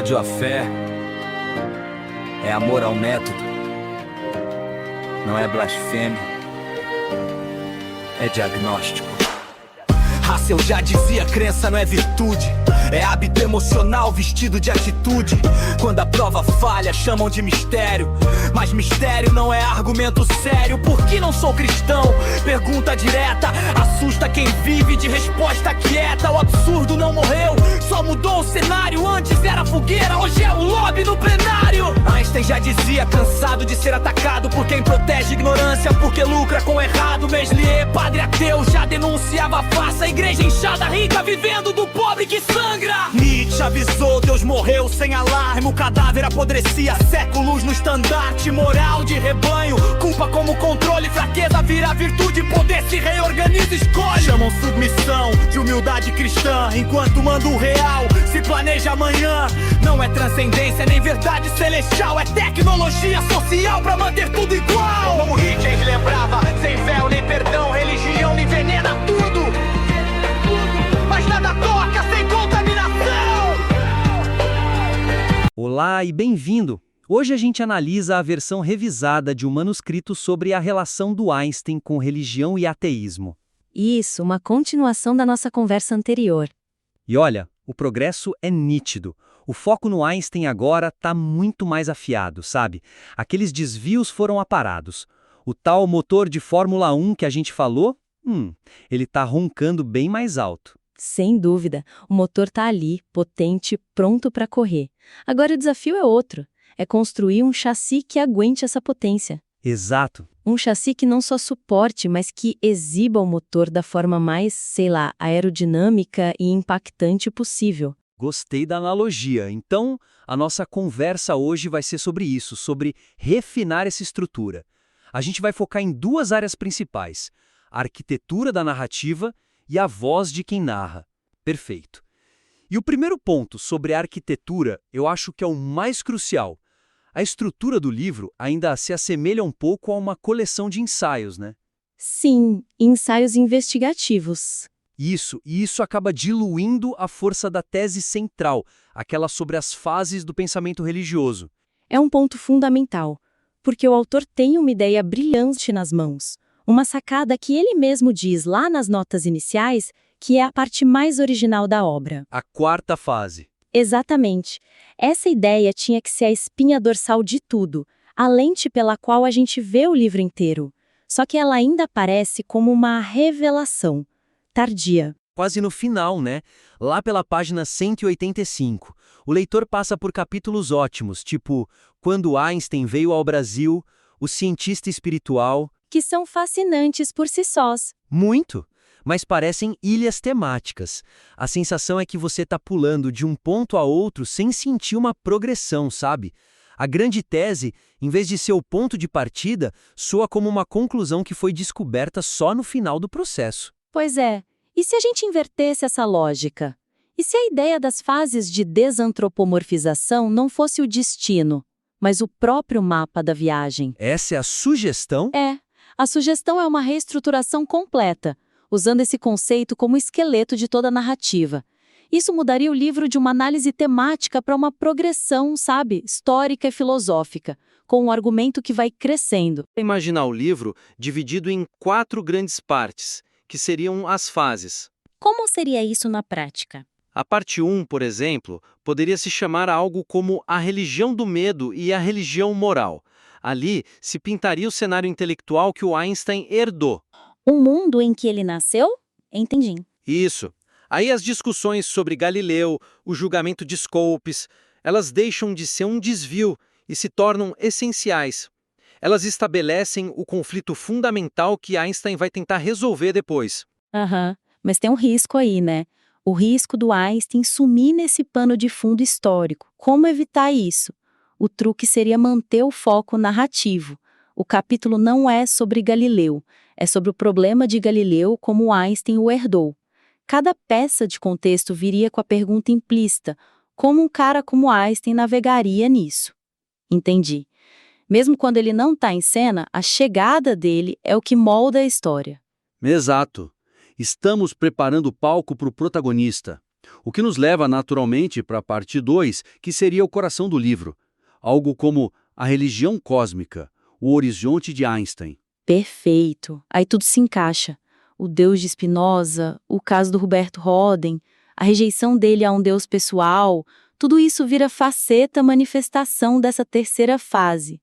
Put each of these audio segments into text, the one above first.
ódio à fé é amor ao método, não é blasfêmia, é diagnóstico. Raça, eu já dizia, crença não é virtude, é hábito emocional vestido de atitude. Quando a prova falha, chamam de mistério, mas mistério não é argumento sério. Por que não sou cristão? Pergunta direta, assusta quem vive de resposta quieta. O absurdo não morreu, só mudou o cenário. Antes era fogueira, hoje é o lobby no plenário. Einstein já dizia, cansado de ser atacado por quem protege ignorância, porque lucra com o errado. Meslier, padre ateu, já denunciava a farsa. Igreja inchada, rica, vivendo do pobre que sangra. Nietzsche avisou, Deus morreu sem alarme. O cadáver apodrecia séculos no estandarte moral de rebanho. Culpa como controle, fraqueza vira virtude. Poder se reorganiza, escolhe. Chamam submissão de humildade cristã, enquanto manda o real se planeja amanhã. Não é transcendência nem verdade celestial, é tecnologia social pra manter tudo igual. Como Hitler lembrava, sem véu nem perdão, religião me envenena tudo, mas nada toca sem contaminação. Olá e bem-vindo! Hoje a gente analisa a versão revisada de um manuscrito sobre a relação do Einstein com religião e ateísmo. Isso, uma continuação da nossa conversa anterior. E olha, o progresso é nítido. O foco no Einstein agora está muito mais afiado, sabe? Aqueles desvios foram aparados. O tal motor de Fórmula 1 que a gente falou, ele está roncando bem mais alto. Sem dúvida, o motor está ali, potente, pronto para correr. Agora o desafio é outro, é construir um chassi que aguente essa potência. Exato. Um chassi que não só suporte, mas que exiba o motor da forma mais, aerodinâmica e impactante possível. Gostei da analogia. Então, a nossa conversa hoje vai ser sobre isso, sobre refinar essa estrutura. A gente vai focar em duas áreas principais: a arquitetura da narrativa e a voz de quem narra. Perfeito. E o primeiro ponto sobre a arquitetura, eu acho que é o mais crucial. A estrutura do livro ainda se assemelha um pouco a uma coleção de ensaios, né? Sim, ensaios investigativos. E isso acaba diluindo a força da tese central, aquela sobre as fases do pensamento religioso. É um ponto fundamental, porque o autor tem uma ideia brilhante nas mãos. Uma sacada que ele mesmo diz lá nas notas iniciais, que é a parte mais original da obra. A quarta fase. Exatamente. Essa ideia tinha que ser a espinha dorsal de tudo, a lente pela qual a gente vê o livro inteiro. Só que ela ainda aparece como uma revelação tardia. Quase no final, né? Lá pela página 185. O leitor passa por capítulos ótimos, tipo Quando Einstein veio ao Brasil, O cientista espiritual. Que são fascinantes por si sós. Muito! Mas parecem ilhas temáticas. A sensação é que você está pulando de um ponto a outro sem sentir uma progressão, sabe? A grande tese, em vez de ser o ponto de partida, soa como uma conclusão que foi descoberta só no final do processo. Pois é. E se a gente invertesse essa lógica? E se a ideia das fases de desantropomorfização não fosse o destino, mas o próprio mapa da viagem? Essa é a sugestão? É. A sugestão é uma reestruturação completa, usando esse conceito como esqueleto de toda a narrativa. Isso mudaria o livro de uma análise temática para uma progressão, histórica e filosófica, com um argumento que vai crescendo. Imaginar o livro dividido em 4 grandes partes, que seriam as fases. Como seria isso na prática? A parte 1, por exemplo, poderia se chamar algo como a religião do medo e a religião moral. Ali se pintaria o cenário intelectual que o Einstein herdou. O mundo em que ele nasceu? Entendi. Isso. Aí as discussões sobre Galileu, o julgamento de Scopes, elas deixam de ser um desvio e se tornam essenciais. Elas estabelecem o conflito fundamental que Einstein vai tentar resolver depois. Mas tem um risco aí, né? O risco do Einstein sumir nesse pano de fundo histórico. Como evitar isso? O truque seria manter o foco narrativo. O capítulo não é sobre Galileu, é sobre o problema de Galileu como Einstein o herdou. Cada peça de contexto viria com a pergunta implícita: como um cara como Einstein navegaria nisso? Entendi. Mesmo quando ele não está em cena, a chegada dele é o que molda a história. Exato. Estamos preparando o palco para o protagonista. O que nos leva naturalmente para a parte 2, que seria o coração do livro. Algo como a religião cósmica, o horizonte de Einstein. Perfeito. Aí tudo se encaixa. O Deus de Spinoza, o caso do Roberto Roden, a rejeição dele a um Deus pessoal, tudo isso vira faceta manifestação dessa terceira fase.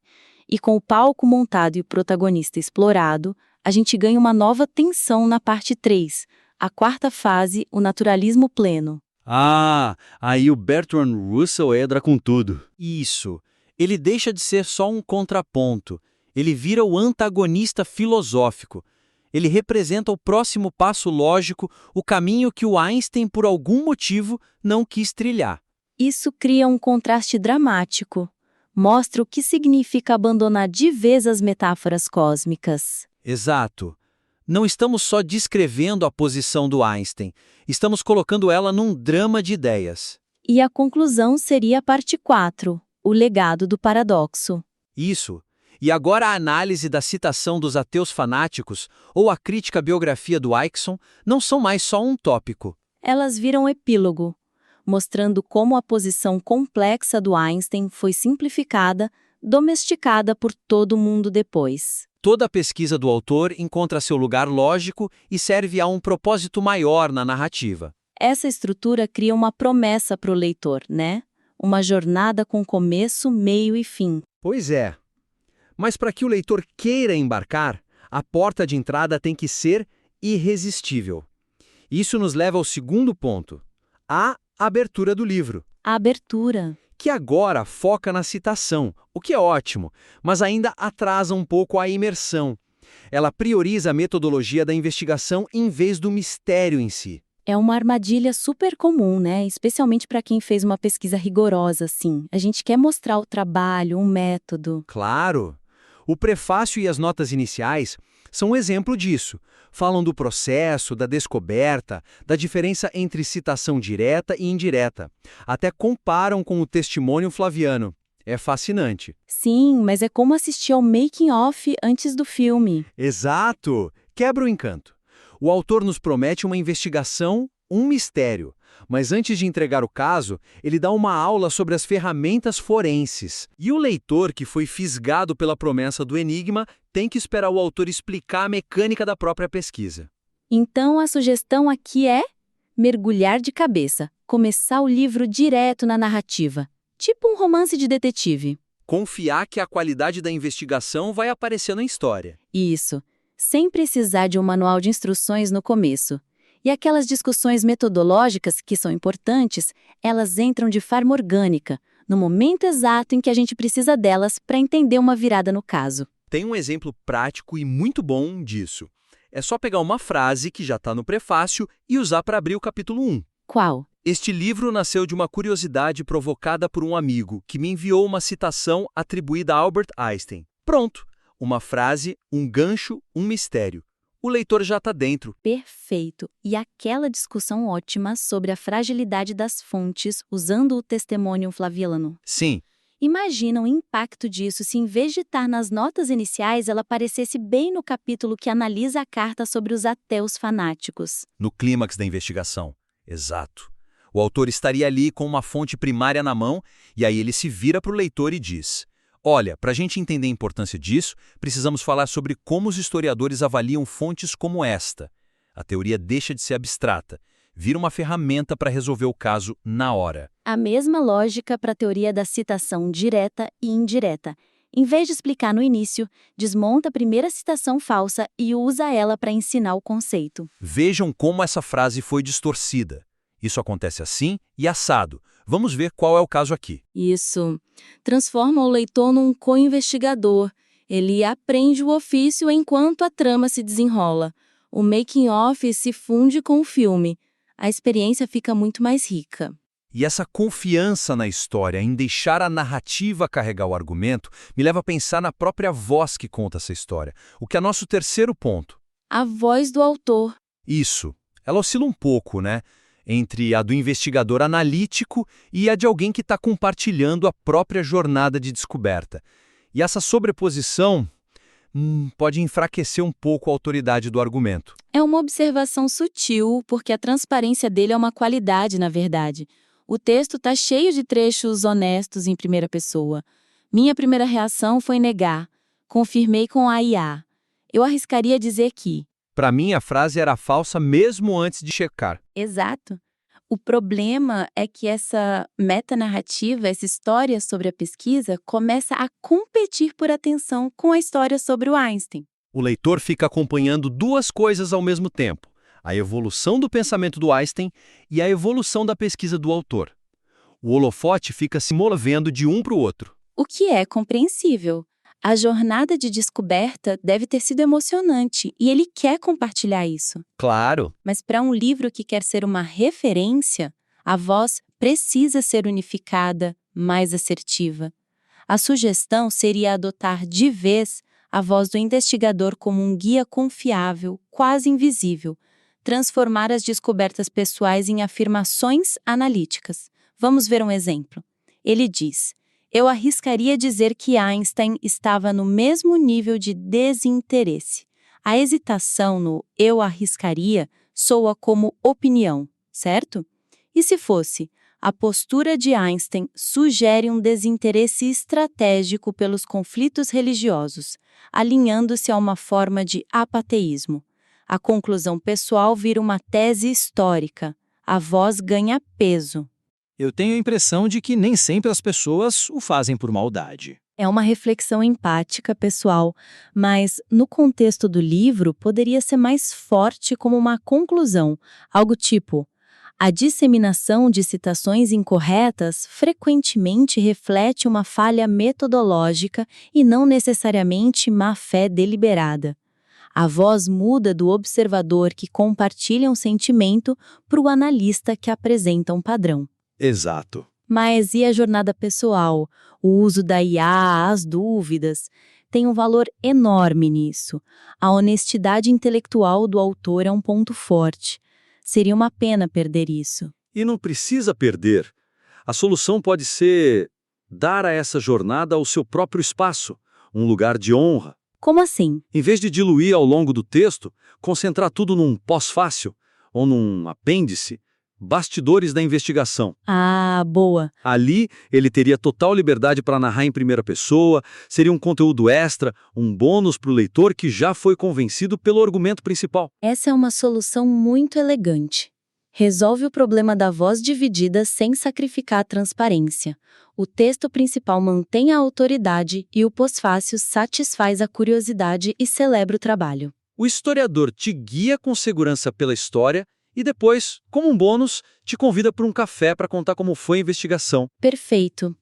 E com o palco montado e o protagonista explorado, a gente ganha uma nova tensão na parte 3, a quarta fase, o naturalismo pleno. Ah, aí o Bertrand Russell entra com tudo. Isso. Ele deixa de ser só um contraponto. Ele vira o antagonista filosófico. Ele representa o próximo passo lógico, o caminho que o Einstein, por algum motivo, não quis trilhar. Isso cria um contraste dramático. Mostra o que significa abandonar de vez as metáforas cósmicas. Exato. Não estamos só descrevendo a posição do Einstein, estamos colocando ela num drama de ideias. E a conclusão seria a parte 4, o legado do paradoxo. Isso. E agora a análise da citação dos ateus fanáticos ou a crítica à biografia do Eichmann não são mais só um tópico. Elas viram epílogo, mostrando como a posição complexa do Einstein foi simplificada, domesticada por todo mundo depois. Toda a pesquisa do autor encontra seu lugar lógico e serve a um propósito maior na narrativa. Essa estrutura cria uma promessa para o leitor, né? Uma jornada com começo, meio e fim. Pois é. Mas para que o leitor queira embarcar, a porta de entrada tem que ser irresistível. Isso nos leva ao segundo ponto, a abertura do livro. A abertura. Que agora foca na citação, o que é ótimo, mas ainda atrasa um pouco a imersão. Ela prioriza a metodologia da investigação em vez do mistério em si. É uma armadilha super comum, né? Especialmente para quem fez uma pesquisa rigorosa, assim. A gente quer mostrar o trabalho, um método. Claro! O prefácio e as notas iniciais são um exemplo disso. Falam do processo, da descoberta, da diferença entre citação direta e indireta. Até comparam com o testemunho flaviano. É fascinante. Sim, mas é como assistir ao making-of antes do filme. Exato! Quebra o encanto. O autor nos promete uma investigação, um mistério. Mas antes de entregar o caso, ele dá uma aula sobre as ferramentas forenses. E o leitor, que foi fisgado pela promessa do enigma, tem que esperar o autor explicar a mecânica da própria pesquisa. Então a sugestão aqui é mergulhar de cabeça, começar o livro direto na narrativa, tipo um romance de detetive. Confiar que a qualidade da investigação vai aparecer na história. Isso, sem precisar de um manual de instruções no começo. E aquelas discussões metodológicas que são importantes, elas entram de forma orgânica, no momento exato em que a gente precisa delas para entender uma virada no caso. Tem um exemplo prático e muito bom disso. É só pegar uma frase que já está no prefácio e usar para abrir o capítulo 1. Qual? Este livro nasceu de uma curiosidade provocada por um amigo que me enviou uma citação atribuída a Albert Einstein. Pronto! Uma frase, um gancho, um mistério. O leitor já está dentro. Perfeito. E aquela discussão ótima sobre a fragilidade das fontes usando o testemunho flaviano. Sim. Imagina o impacto disso se, em vez de estar nas notas iniciais, ela aparecesse bem no capítulo que analisa a carta sobre os ateus fanáticos. No clímax da investigação. Exato. O autor estaria ali com uma fonte primária na mão e aí ele se vira para o leitor e diz: olha, para a gente entender a importância disso, precisamos falar sobre como os historiadores avaliam fontes como esta. A teoria deixa de ser abstrata, vira uma ferramenta para resolver o caso na hora. A mesma lógica para a teoria da citação direta e indireta. Em vez de explicar no início, desmonta a primeira citação falsa e usa ela para ensinar o conceito. Vejam como essa frase foi distorcida. Isso acontece assim e assado. Vamos ver qual é o caso aqui. Isso. Transforma o leitor num co-investigador. Ele aprende o ofício enquanto a trama se desenrola. O making-of se funde com o filme. A experiência fica muito mais rica. E essa confiança na história, em deixar a narrativa carregar o argumento, me leva a pensar na própria voz que conta essa história, o que é nosso terceiro ponto. A voz do autor. Isso. Ela oscila um pouco, né? Entre a do investigador analítico e a de alguém que está compartilhando a própria jornada de descoberta. E essa sobreposição pode enfraquecer um pouco a autoridade do argumento. É uma observação sutil, porque a transparência dele é uma qualidade, na verdade. O texto está cheio de trechos honestos em primeira pessoa. Minha primeira reação foi negar. Confirmei com a IA. Eu arriscaria dizer que... Para mim, a frase era falsa mesmo antes de checar. Exato. O problema é que essa metanarrativa, essa história sobre a pesquisa, começa a competir por atenção com a história sobre o Einstein. O leitor fica acompanhando duas coisas ao mesmo tempo: a evolução do pensamento do Einstein e a evolução da pesquisa do autor. O holofote fica se movendo de um para o outro. O que é compreensível. A jornada de descoberta deve ter sido emocionante e ele quer compartilhar isso. Claro. Mas para um livro que quer ser uma referência, a voz precisa ser unificada, mais assertiva. A sugestão seria adotar de vez a voz do investigador como um guia confiável, quase invisível, transformar as descobertas pessoais em afirmações analíticas. Vamos ver um exemplo. Ele diz: eu arriscaria dizer que Einstein estava no mesmo nível de desinteresse. A hesitação no eu arriscaria soa como opinião, certo? E se fosse, a postura de Einstein sugere um desinteresse estratégico pelos conflitos religiosos, alinhando-se a uma forma de apateísmo. A conclusão pessoal vira uma tese histórica. A voz ganha peso. Eu tenho a impressão de que nem sempre as pessoas o fazem por maldade. É uma reflexão empática, pessoal, mas no contexto do livro poderia ser mais forte como uma conclusão, algo tipo: a disseminação de citações incorretas frequentemente reflete uma falha metodológica e não necessariamente má-fé deliberada. A voz muda do observador que compartilha um sentimento para o analista que apresenta um padrão. Exato. Mas e a jornada pessoal? O uso da IA, as dúvidas? Tem um valor enorme nisso. A honestidade intelectual do autor é um ponto forte. Seria uma pena perder isso. E não precisa perder. A solução pode ser dar a essa jornada o seu próprio espaço, um lugar de honra. Como assim? Em vez de diluir ao longo do texto, concentrar tudo num pós-fácil ou num apêndice, bastidores da investigação. Ah, boa. Ali, ele teria total liberdade para narrar em primeira pessoa, seria um conteúdo extra, um bônus para o leitor que já foi convencido pelo argumento principal. Essa é uma solução muito elegante. Resolve o problema da voz dividida sem sacrificar a transparência. O texto principal mantém a autoridade e o pós-fácil satisfaz a curiosidade e celebra o trabalho. O historiador te guia com segurança pela história e depois, como um bônus, te convida para um café para contar como foi a investigação. Perfeito.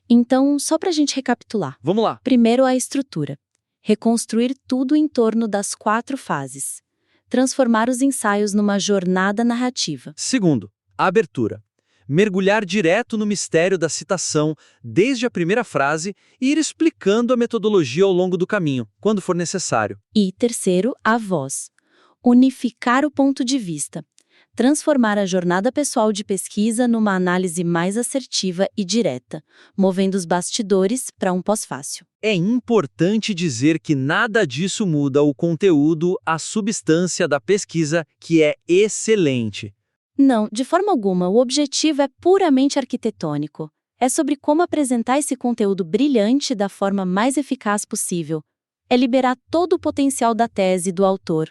Então, só para a gente recapitular. Vamos lá. Primeiro, a estrutura. Reconstruir tudo em torno das 4 fases. Transformar os ensaios numa jornada narrativa. Segundo, a abertura. Mergulhar direto no mistério da citação, desde a primeira frase, e ir explicando a metodologia ao longo do caminho, quando for necessário. E terceiro, a voz. Unificar o ponto de vista. Transformar a jornada pessoal de pesquisa numa análise mais assertiva e direta, movendo os bastidores para um pós-fácil. É importante dizer que nada disso muda o conteúdo, a substância da pesquisa, que é excelente. Não, de forma alguma, o objetivo é puramente arquitetônico. É sobre como apresentar esse conteúdo brilhante da forma mais eficaz possível. É liberar todo o potencial da tese do autor.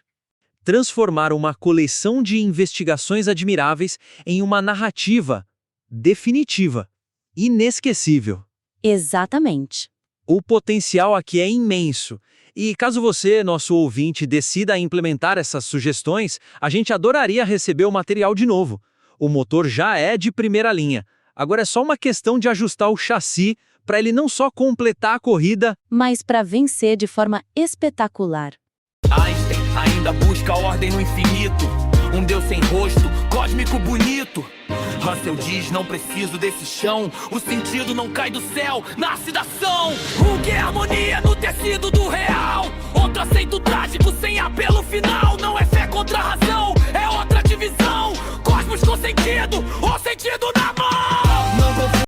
Transformar uma coleção de investigações admiráveis em uma narrativa definitiva, inesquecível. Exatamente. O potencial aqui é imenso. E caso você, nosso ouvinte, decida implementar essas sugestões, a gente adoraria receber o material de novo. O motor já é de primeira linha. Agora é só uma questão de ajustar o chassi para ele não só completar a corrida, mas para vencer de forma espetacular. Einstein ainda busca ordem no infinito, um Deus sem rosto, cósmico bonito. Russell diz, não preciso desse chão, o sentido não cai do céu, nasce da ação. Um que é harmonia no tecido do real, outro aceita o trágico sem apelo final. Não é fé contra a razão, é outra divisão, cosmos com sentido, o sentido na mão.